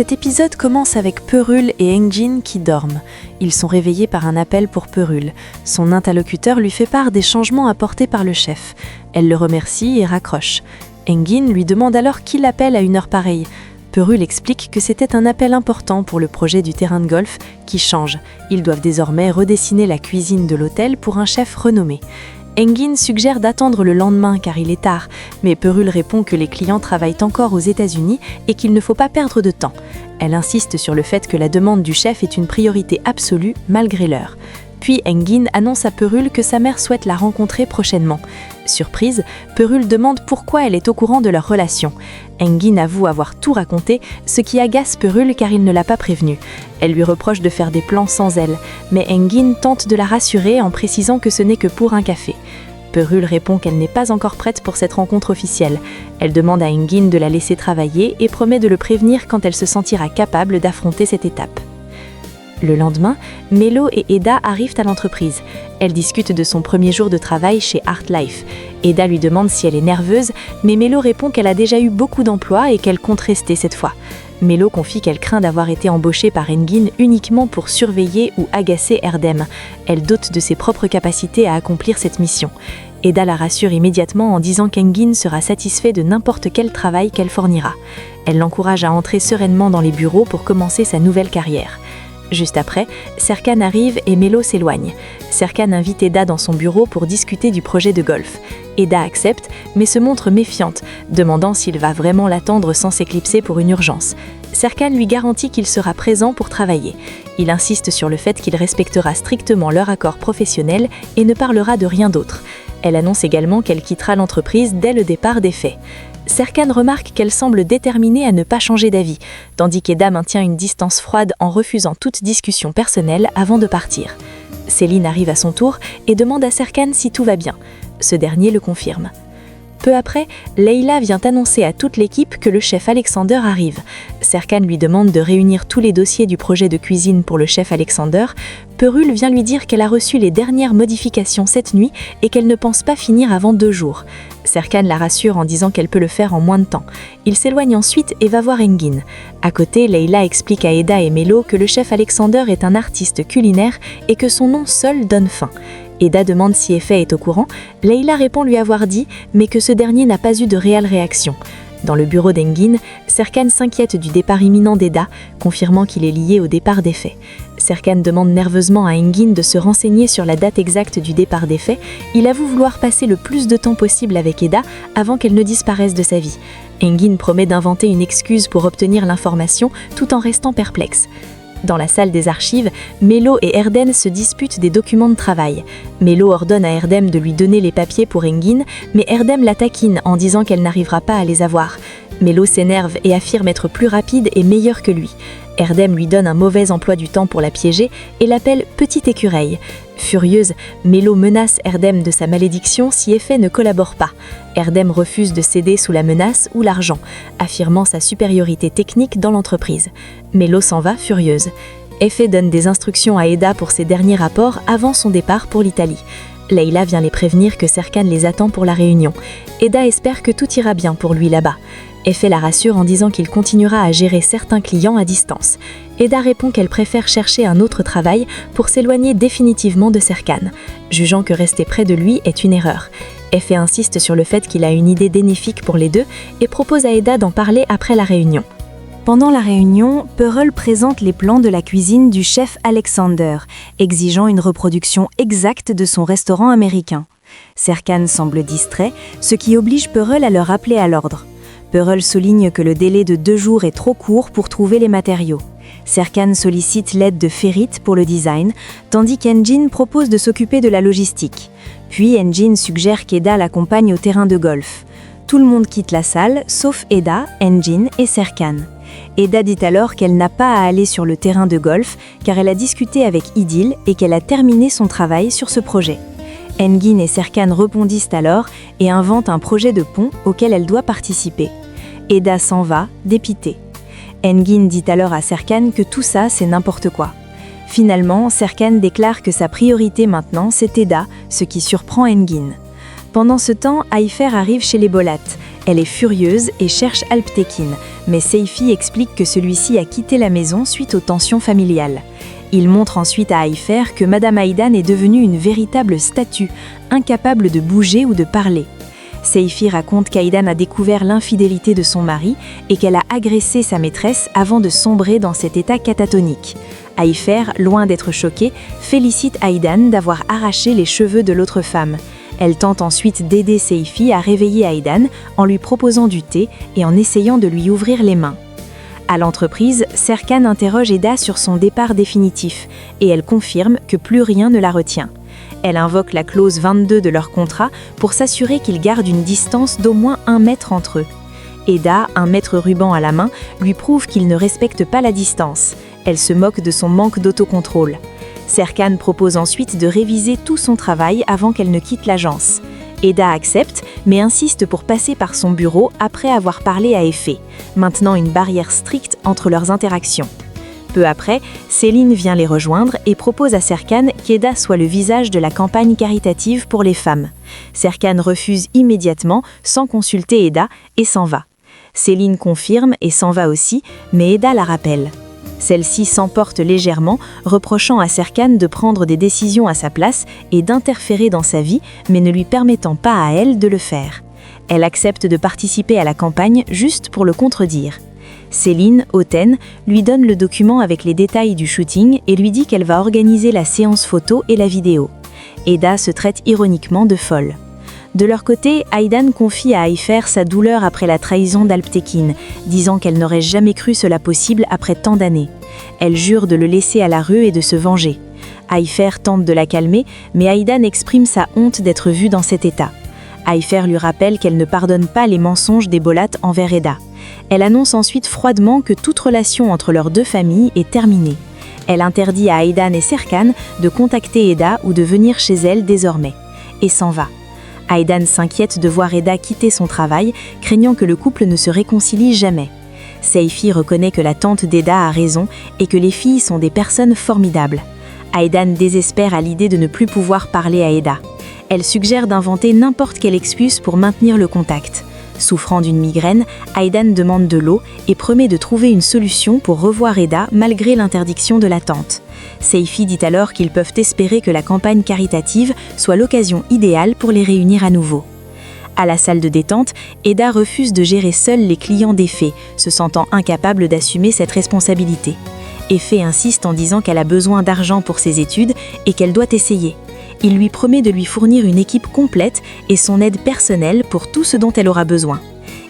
Cet épisode commence avec Perul et Engin qui dorment. Ils sont réveillés par un appel pour Perul. Son interlocuteur lui fait part des changements apportés par le chef. Elle le remercie et raccroche. Engin lui demande alors qui l'appelle à une heure pareille. Perul explique que c'était un appel important pour le projet du terrain de golf qui change. Ils doivent désormais redessiner la cuisine de l'hôtel pour un chef renommé. Engin suggère d'attendre le lendemain car il est tard, mais Perul répond que les clients travaillent encore aux États-Unis et qu'il ne faut pas perdre de temps. Elle insiste sur le fait que la demande du chef est une priorité absolue malgré l'heure. Puis Engin annonce à Perul que sa mère souhaite la rencontrer prochainement. Surprise, Perul demande pourquoi elle est au courant de leur relation. Engin avoue avoir tout raconté, ce qui agace Perul car il ne l'a pas prévenue. Elle lui reproche de faire des plans sans elle, mais Engin tente de la rassurer en précisant que ce n'est que pour un café. Perul répond qu'elle n'est pas encore prête pour cette rencontre officielle. Elle demande à Engin de la laisser travailler et promet de le prévenir quand elle se sentira capable d'affronter cette étape. Le lendemain, Melo et Eda arrivent à l'entreprise. Elle discute de son premier jour de travail chez Artlife. Eda lui demande si elle est nerveuse, mais Melo répond qu'elle a déjà eu beaucoup d'emplois et qu'elle compte rester cette fois. Melo confie qu'elle craint d'avoir été embauchée par Engin uniquement pour surveiller ou agacer Erdem. Elle dote de ses propres capacités à accomplir cette mission. Eda la rassure immédiatement en disant qu'Engin sera satisfait de n'importe quel travail qu'elle fournira. Elle l'encourage à entrer sereinement dans les bureaux pour commencer sa nouvelle carrière. Juste après, Serkan arrive et Melo s'éloigne. Serkan invite Eda dans son bureau pour discuter du projet de golf. Eda accepte, mais se montre méfiante, demandant s'il va vraiment l'attendre sans s'éclipser pour une urgence. Serkan lui garantit qu'il sera présent pour travailler. Il insiste sur le fait qu'il respectera strictement leur accord professionnel et ne parlera de rien d'autre. Elle annonce également qu'elle quittera l'entreprise dès le départ des faits. Serkan remarque qu'elle semble déterminée à ne pas changer d'avis, tandis qu'Eda maintient une distance froide en refusant toute discussion personnelle avant de partir. Céline arrive à son tour et demande à Serkan si tout va bien. Ce dernier le confirme. Peu après, Leila vient annoncer à toute l'équipe que le chef Alexander arrive. Serkan lui demande de réunir tous les dossiers du projet de cuisine pour le chef Alexander. Perul vient lui dire qu'elle a reçu les dernières modifications cette nuit et qu'elle ne pense pas finir avant 2 jours. Serkan la rassure en disant qu'elle peut le faire en moins de temps. Il s'éloigne ensuite et va voir Engin. À côté, Leila explique à Eda et Melo que le chef Alexander est un artiste culinaire et que son nom seul donne faim. Eda demande si Efe est au courant. Leila répond lui avoir dit, mais que ce dernier n'a pas eu de réelle réaction. Dans le bureau d'Engin, Serkan s'inquiète du départ imminent d'Eda, confirmant qu'il est lié au départ d'Efe. Serkan demande nerveusement à Engin de se renseigner sur la date exacte du départ d'Efe. Il avoue vouloir passer le plus de temps possible avec Eda avant qu'elle ne disparaisse de sa vie. Engin promet d'inventer une excuse pour obtenir l'information tout en restant perplexe. Dans la salle des archives, Melo et Erdem se disputent des documents de travail. Melo ordonne à Erdem de lui donner les papiers pour Engin, mais Erdem la taquine en disant qu'elle n'arrivera pas à les avoir. Melo s'énerve et affirme être plus rapide et meilleur que lui. Erdem lui donne un mauvais emploi du temps pour la piéger et l'appelle « petite écureuil ». Furieuse, Melo menace Erdem de sa malédiction si Efe ne collabore pas. Erdem refuse de céder sous la menace ou l'argent, affirmant sa supériorité technique dans l'entreprise. Melo s'en va furieuse. Efe donne des instructions à Eda pour ses derniers rapports avant son départ pour l'Italie. Leila vient les prévenir que Serkan les attend pour la réunion. Eda espère que tout ira bien pour lui là-bas. Efe la rassure en disant qu'il continuera à gérer certains clients à distance. Eda répond qu'elle préfère chercher un autre travail pour s'éloigner définitivement de Serkan, jugeant que rester près de lui est une erreur. Efe insiste sur le fait qu'il a une idée bénéfique pour les deux et propose à Eda d'en parler après la réunion. Pendant la réunion, Perul présente les plans de la cuisine du chef Alexander, exigeant une reproduction exacte de son restaurant américain. Serkan semble distrait, ce qui oblige Perul à le rappeler à l'ordre. Perul souligne que le délai de 2 jours est trop court pour trouver les matériaux. Serkan sollicite l'aide de Ferit pour le design, tandis qu'Engin propose de s'occuper de la logistique. Puis Engin suggère qu'Eda l'accompagne au terrain de golf. Tout le monde quitte la salle, sauf Eda, Engin et Serkan. Eda dit alors qu'elle n'a pas à aller sur le terrain de golf car elle a discuté avec Idil et qu'elle a terminé son travail sur ce projet. Engin et Serkan rebondissent alors et inventent un projet de pont auquel elle doit participer. Eda s'en va, dépitée. Engin dit alors à Serkan que tout ça, c'est n'importe quoi. Finalement, Serkan déclare que sa priorité maintenant, c'est Eda, ce qui surprend Engin. Pendant ce temps, Ayfer arrive chez les Bolat. Elle est furieuse et cherche Alptekin, mais Seifi explique que celui-ci a quitté la maison suite aux tensions familiales. Il montre ensuite à Ayfer que Madame Aydan est devenue une véritable statue, incapable de bouger ou de parler. Seifi raconte qu'Aydan a découvert l'infidélité de son mari et qu'elle a agressé sa maîtresse avant de sombrer dans cet état catatonique. Ayfer, loin d'être choquée, félicite Aydan d'avoir arraché les cheveux de l'autre femme. Elle tente ensuite d'aider Seifi à réveiller Aydan en lui proposant du thé et en essayant de lui ouvrir les mains. À l'entreprise, Serkan interroge Eda sur son départ définitif et elle confirme que plus rien ne la retient. Elle invoque la clause 22 de leur contrat pour s'assurer qu'ils gardent une distance d'au moins 1 mètre entre eux. Eda, un mètre ruban à la main, lui prouve qu'il ne respecte pas la distance. Elle se moque de son manque d'autocontrôle. Serkan propose ensuite de réviser tout son travail avant qu'elle ne quitte l'agence. Eda accepte, mais insiste pour passer par son bureau après avoir parlé à Efe, maintenant une barrière stricte entre leurs interactions. Peu après, Céline vient les rejoindre et propose à Serkan qu'Eda soit le visage de la campagne caritative pour les femmes. Serkan refuse immédiatement, sans consulter Eda, et s'en va. Céline confirme et s'en va aussi, mais Eda la rappelle. Celle-ci s'emporte légèrement, reprochant à Serkan de prendre des décisions à sa place et d'interférer dans sa vie, mais ne lui permettant pas à elle de le faire. Elle accepte de participer à la campagne juste pour le contredire. Céline, hautaine, lui donne le document avec les détails du shooting et lui dit qu'elle va organiser la séance photo et la vidéo. Eda se traite ironiquement de folle. De leur côté, Aydan confie à Ayfer sa douleur après la trahison d'Alptekin, disant qu'elle n'aurait jamais cru cela possible après tant d'années. Elle jure de le laisser à la rue et de se venger. Ayfer tente de la calmer, mais Aydan exprime sa honte d'être vue dans cet état. Ayfer lui rappelle qu'elle ne pardonne pas les mensonges des Bolat envers Eda. Elle annonce ensuite froidement que toute relation entre leurs deux familles est terminée. Elle interdit à Aydan et Serkan de contacter Eda ou de venir chez elle désormais. Et s'en va. Aydan s'inquiète de voir Eda quitter son travail, craignant que le couple ne se réconcilie jamais. Seifi reconnaît que la tante d'Eda a raison et que les filles sont des personnes formidables. Aydan désespère à l'idée de ne plus pouvoir parler à Eda. Elle suggère d'inventer n'importe quelle excuse pour maintenir le contact. Souffrant d'une migraine, Aydan demande de l'eau et promet de trouver une solution pour revoir Eda malgré l'interdiction de la tante. Seifi dit alors qu'ils peuvent espérer que la campagne caritative soit l'occasion idéale pour les réunir à nouveau. À la salle de détente, Eda refuse de gérer seule les clients d'Efe, se sentant incapable d'assumer cette responsabilité. Efe insiste en disant qu'elle a besoin d'argent pour ses études et qu'elle doit essayer. Il lui promet de lui fournir une équipe complète et son aide personnelle pour tout ce dont elle aura besoin.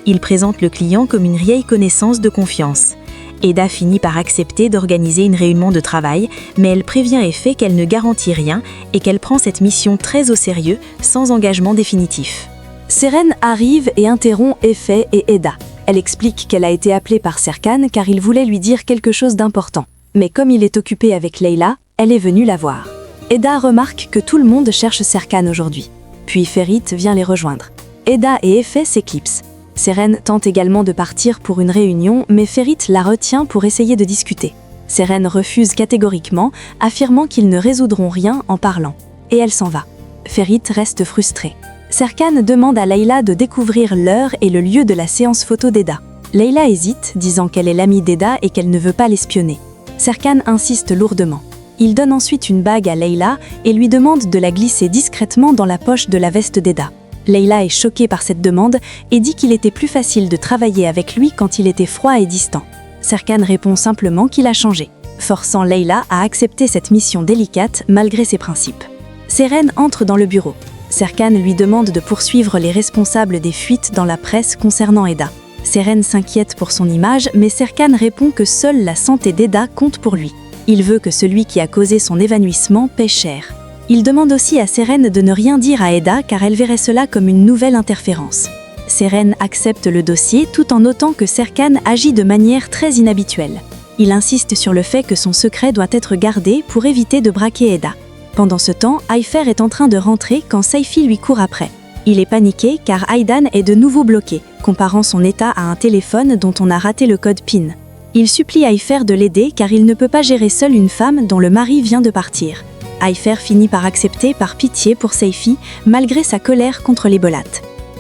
Il présente le client comme une vieille connaissance de confiance. Eda finit par accepter d'organiser une réunion de travail, mais elle prévient Efe qu'elle ne garantit rien et qu'elle prend cette mission très au sérieux, sans engagement définitif. Seren arrive et interrompt Efe et Eda. Elle explique qu'elle a été appelée par Serkan car il voulait lui dire quelque chose d'important. Mais comme il est occupé avec Leila, elle est venue la voir. Eda remarque que tout le monde cherche Serkan aujourd'hui. Puis Ferit vient les rejoindre. Eda et Efe s'éclipsent. Seren tente également de partir pour une réunion, mais Ferit la retient pour essayer de discuter. Seren refuse catégoriquement, affirmant qu'ils ne résoudront rien en parlant. Et elle s'en va. Ferit reste frustrée. Serkan demande à Leila de découvrir l'heure et le lieu de la séance photo d'Eda. Leila hésite, disant qu'elle est l'amie d'Eda et qu'elle ne veut pas l'espionner. Serkan insiste lourdement. Il donne ensuite une bague à Leila et lui demande de la glisser discrètement dans la poche de la veste d'Eda. Leila est choquée par cette demande et dit qu'il était plus facile de travailler avec lui quand il était froid et distant. Serkan répond simplement qu'il a changé, forçant Leila à accepter cette mission délicate malgré ses principes. Seren entre dans le bureau. Serkan lui demande de poursuivre les responsables des fuites dans la presse concernant Eda. Seren s'inquiète pour son image, mais Serkan répond que seule la santé d'Eda compte pour lui. Il veut que celui qui a causé son évanouissement paie cher. Il demande aussi à Seren de ne rien dire à Eda car elle verrait cela comme une nouvelle interférence. Seren accepte le dossier tout en notant que Serkan agit de manière très inhabituelle. Il insiste sur le fait que son secret doit être gardé pour éviter de braquer Eda. Pendant ce temps, Ayfer est en train de rentrer quand Seifi lui court après. Il est paniqué car Aydan est de nouveau bloqué, comparant son état à un téléphone dont on a raté le code PIN. Il supplie Ayfer de l'aider car il ne peut pas gérer seul une femme dont le mari vient de partir. Ayfer finit par accepter par pitié pour Seifi, malgré sa colère contre les Bolat.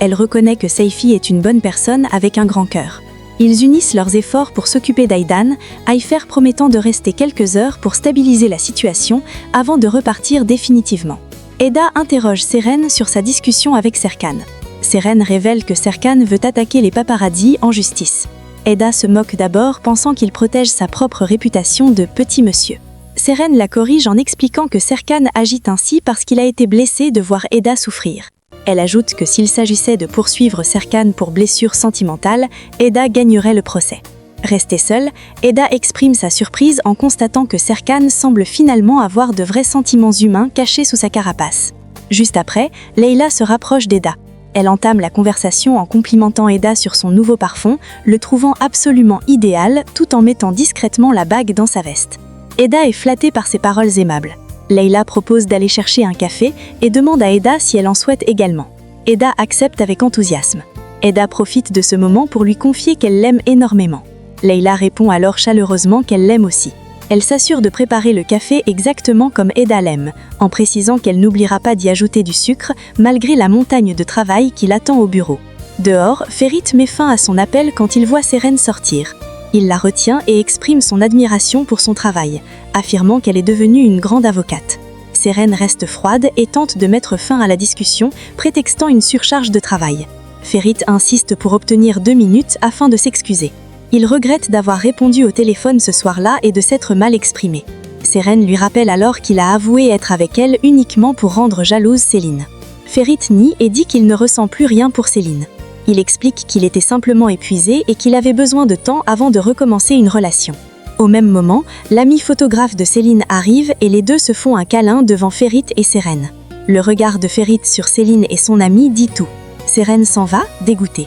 Elle reconnaît que Seifi est une bonne personne avec un grand cœur. Ils unissent leurs efforts pour s'occuper d'Aidan, Ayfer promettant de rester quelques heures pour stabiliser la situation avant de repartir définitivement. Eda interroge Seren sur sa discussion avec Serkan. Seren révèle que Serkan veut attaquer les paparazzis en justice. Eda se moque d'abord, pensant qu'il protège sa propre réputation de petit monsieur. Seren la corrige en expliquant que Serkan agit ainsi parce qu'il a été blessé de voir Eda souffrir. Elle ajoute que s'il s'agissait de poursuivre Serkan pour blessure sentimentale, Eda gagnerait le procès. Restée seule, Eda exprime sa surprise en constatant que Serkan semble finalement avoir de vrais sentiments humains cachés sous sa carapace. Juste après, Leila se rapproche d'Eda. Elle entame la conversation en complimentant Eda sur son nouveau parfum, le trouvant absolument idéal tout en mettant discrètement la bague dans sa veste. Eda est flattée par ses paroles aimables. Leila propose d'aller chercher un café et demande à Eda si elle en souhaite également. Eda accepte avec enthousiasme. Eda profite de ce moment pour lui confier qu'elle l'aime énormément. Leila répond alors chaleureusement qu'elle l'aime aussi. Elle s'assure de préparer le café exactement comme Eda l'aime, en précisant qu'elle n'oubliera pas d'y ajouter du sucre malgré la montagne de travail qui l'attend au bureau. Dehors, Ferit met fin à son appel quand il voit Seren sortir. Il la retient et exprime son admiration pour son travail, affirmant qu'elle est devenue une grande avocate. Seren reste froide et tente de mettre fin à la discussion, prétextant une surcharge de travail. Ferit insiste pour obtenir 2 minutes afin de s'excuser. Il regrette d'avoir répondu au téléphone ce soir-là et de s'être mal exprimé. Seren lui rappelle alors qu'il a avoué être avec elle uniquement pour rendre jalouse Céline. Ferit nie et dit qu'il ne ressent plus rien pour Céline. Il explique qu'il était simplement épuisé et qu'il avait besoin de temps avant de recommencer une relation. Au même moment, l'ami photographe de Céline arrive et les deux se font un câlin devant Ferit et Seren. Le regard de Ferit sur Céline et son ami dit tout. Seren s'en va, dégoûtée.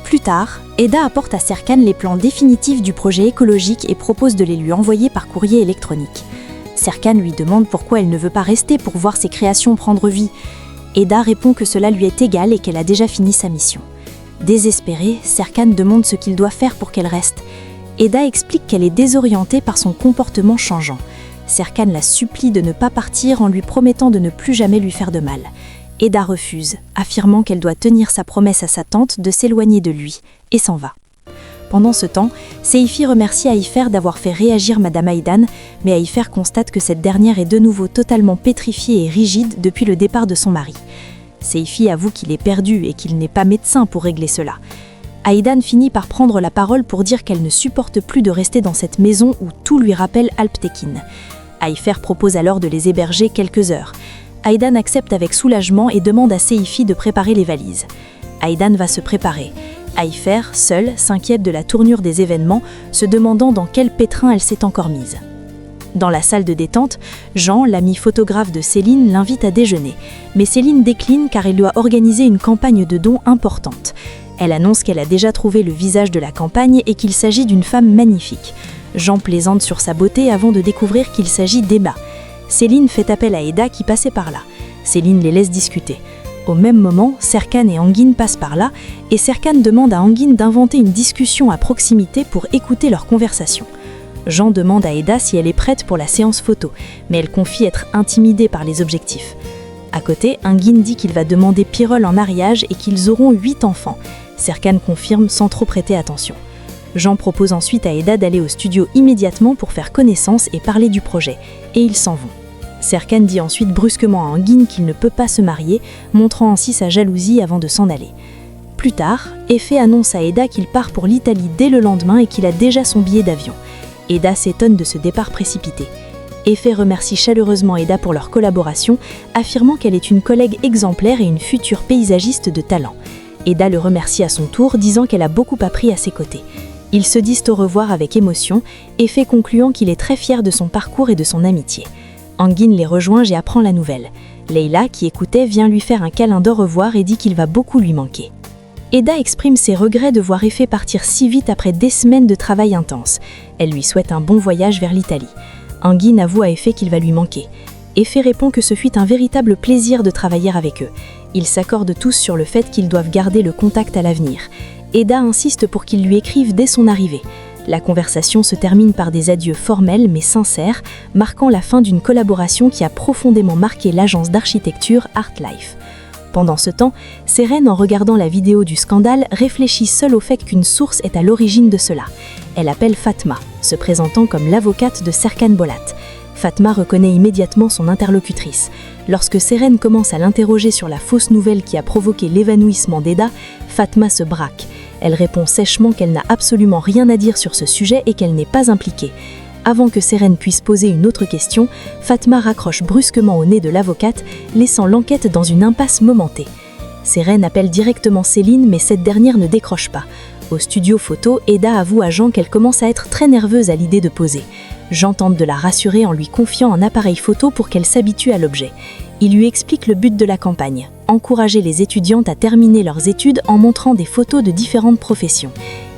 Plus tard, Eda apporte à Serkan les plans définitifs du projet écologique et propose de les lui envoyer par courrier électronique. Serkan lui demande pourquoi elle ne veut pas rester pour voir ses créations prendre vie. Eda répond que cela lui est égal et qu'elle a déjà fini sa mission. Désespérée, Serkan demande ce qu'il doit faire pour qu'elle reste. Eda explique qu'elle est désorientée par son comportement changeant. Serkan la supplie de ne pas partir en lui promettant de ne plus jamais lui faire de mal. Eda refuse, affirmant qu'elle doit tenir sa promesse à sa tante de s'éloigner de lui, et s'en va. Pendant ce temps, Seifi remercie Ayfer d'avoir fait réagir Madame Aydan, mais Ayfer constate que cette dernière est de nouveau totalement pétrifiée et rigide depuis le départ de son mari. Seifi avoue qu'il est perdu et qu'il n'est pas médecin pour régler cela. Aydan finit par prendre la parole pour dire qu'elle ne supporte plus de rester dans cette maison où tout lui rappelle Alptekin. Ayfer propose alors de les héberger quelques heures. Aydan accepte avec soulagement et demande à Seifi de préparer les valises. Aydan va se préparer. Ayfer, seule, s'inquiète de la tournure des événements, se demandant dans quel pétrin elle s'est encore mise. Dans la salle de détente, Jean, l'ami photographe de Céline, l'invite à déjeuner. Mais Céline décline car elle doit organiser une campagne de dons importante. Elle annonce qu'elle a déjà trouvé le visage de la campagne et qu'il s'agit d'une femme magnifique. Jean plaisante sur sa beauté avant de découvrir qu'il s'agit d'Emma. Céline fait appel à Eda qui passait par là. Céline les laisse discuter. Au même moment, Serkan et Engin passent par là et Serkan demande à Engin d'inventer une discussion à proximité pour écouter leur conversation. Jean demande à Eda si elle est prête pour la séance photo, mais elle confie être intimidée par les objectifs. À côté, Engin dit qu'il va demander Pirol en mariage et qu'ils auront 8 enfants. Serkan confirme sans trop prêter attention. Jean propose ensuite à Eda d'aller au studio immédiatement pour faire connaissance et parler du projet, et ils s'en vont. Serkan dit ensuite brusquement à Engin qu'il ne peut pas se marier, montrant ainsi sa jalousie avant de s'en aller. Plus tard, Efe annonce à Eda qu'il part pour l'Italie dès le lendemain et qu'il a déjà son billet d'avion. Eda s'étonne de ce départ précipité. Efe remercie chaleureusement Eda pour leur collaboration, affirmant qu'elle est une collègue exemplaire et une future paysagiste de talent. Eda le remercie à son tour, disant qu'elle a beaucoup appris à ses côtés. Ils se disent au revoir avec émotion, Efe concluant qu'il est très fier de son parcours et de son amitié. Engin les rejoint et apprend la nouvelle. Leila, qui écoutait, vient lui faire un câlin d'au revoir et dit qu'il va beaucoup lui manquer. Eda exprime ses regrets de voir Efe partir si vite après des semaines de travail intense. Elle lui souhaite un bon voyage vers l'Italie. Engin avoue à Efe qu'il va lui manquer. Efe répond que ce fut un véritable plaisir de travailler avec eux. Ils s'accordent tous sur le fait qu'ils doivent garder le contact à l'avenir. Eda insiste pour qu'il lui écrive dès son arrivée. La conversation se termine par des adieux formels mais sincères, marquant la fin d'une collaboration qui a profondément marqué l'agence d'architecture Artlife. Pendant ce temps, Seren, en regardant la vidéo du scandale, réfléchit seule au fait qu'une source est à l'origine de cela. Elle appelle Fatma, se présentant comme l'avocate de Serkan Bolat. Fatma reconnaît immédiatement son interlocutrice. Lorsque Seren commence à l'interroger sur la fausse nouvelle qui a provoqué l'évanouissement d'Eda, Fatma se braque. Elle répond sèchement qu'elle n'a absolument rien à dire sur ce sujet et qu'elle n'est pas impliquée. Avant que Seren puisse poser une autre question, Fatma raccroche brusquement au nez de l'avocate, laissant l'enquête dans une impasse momentée. Seren appelle directement Céline, mais cette dernière ne décroche pas. Au studio photo, Eda avoue à Jean qu'elle commence à être très nerveuse à l'idée de poser. Jean tente de la rassurer en lui confiant un appareil photo pour qu'elle s'habitue à l'objet. Il lui explique le but de la campagne, encourager les étudiantes à terminer leurs études en montrant des photos de différentes professions.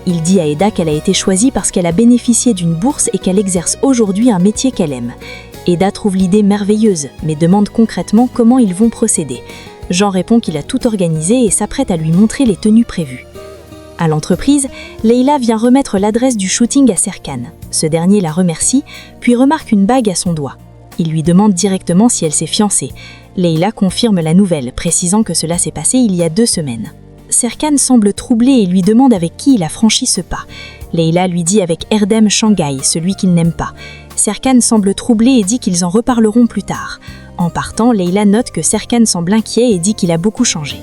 Il dit à Eda qu'elle a été choisie parce qu'elle a bénéficié d'une bourse et qu'elle exerce aujourd'hui un métier qu'elle aime. Eda trouve l'idée merveilleuse, mais demande concrètement comment ils vont procéder. Jean répond qu'il a tout organisé et s'apprête à lui montrer les tenues prévues. À l'entreprise, Leila vient remettre l'adresse du shooting à Serkan. Ce dernier la remercie, puis remarque une bague à son doigt. Il lui demande directement si elle s'est fiancée. Leila confirme la nouvelle, précisant que cela s'est passé il y a 2 semaines. Serkan semble troublé et lui demande avec qui il a franchi ce pas. Leila lui dit avec Erdem Shanghai, celui qu'il n'aime pas. Serkan semble troublé et dit qu'ils en reparleront plus tard. En partant, Leila note que Serkan semble inquiet et dit qu'il a beaucoup changé.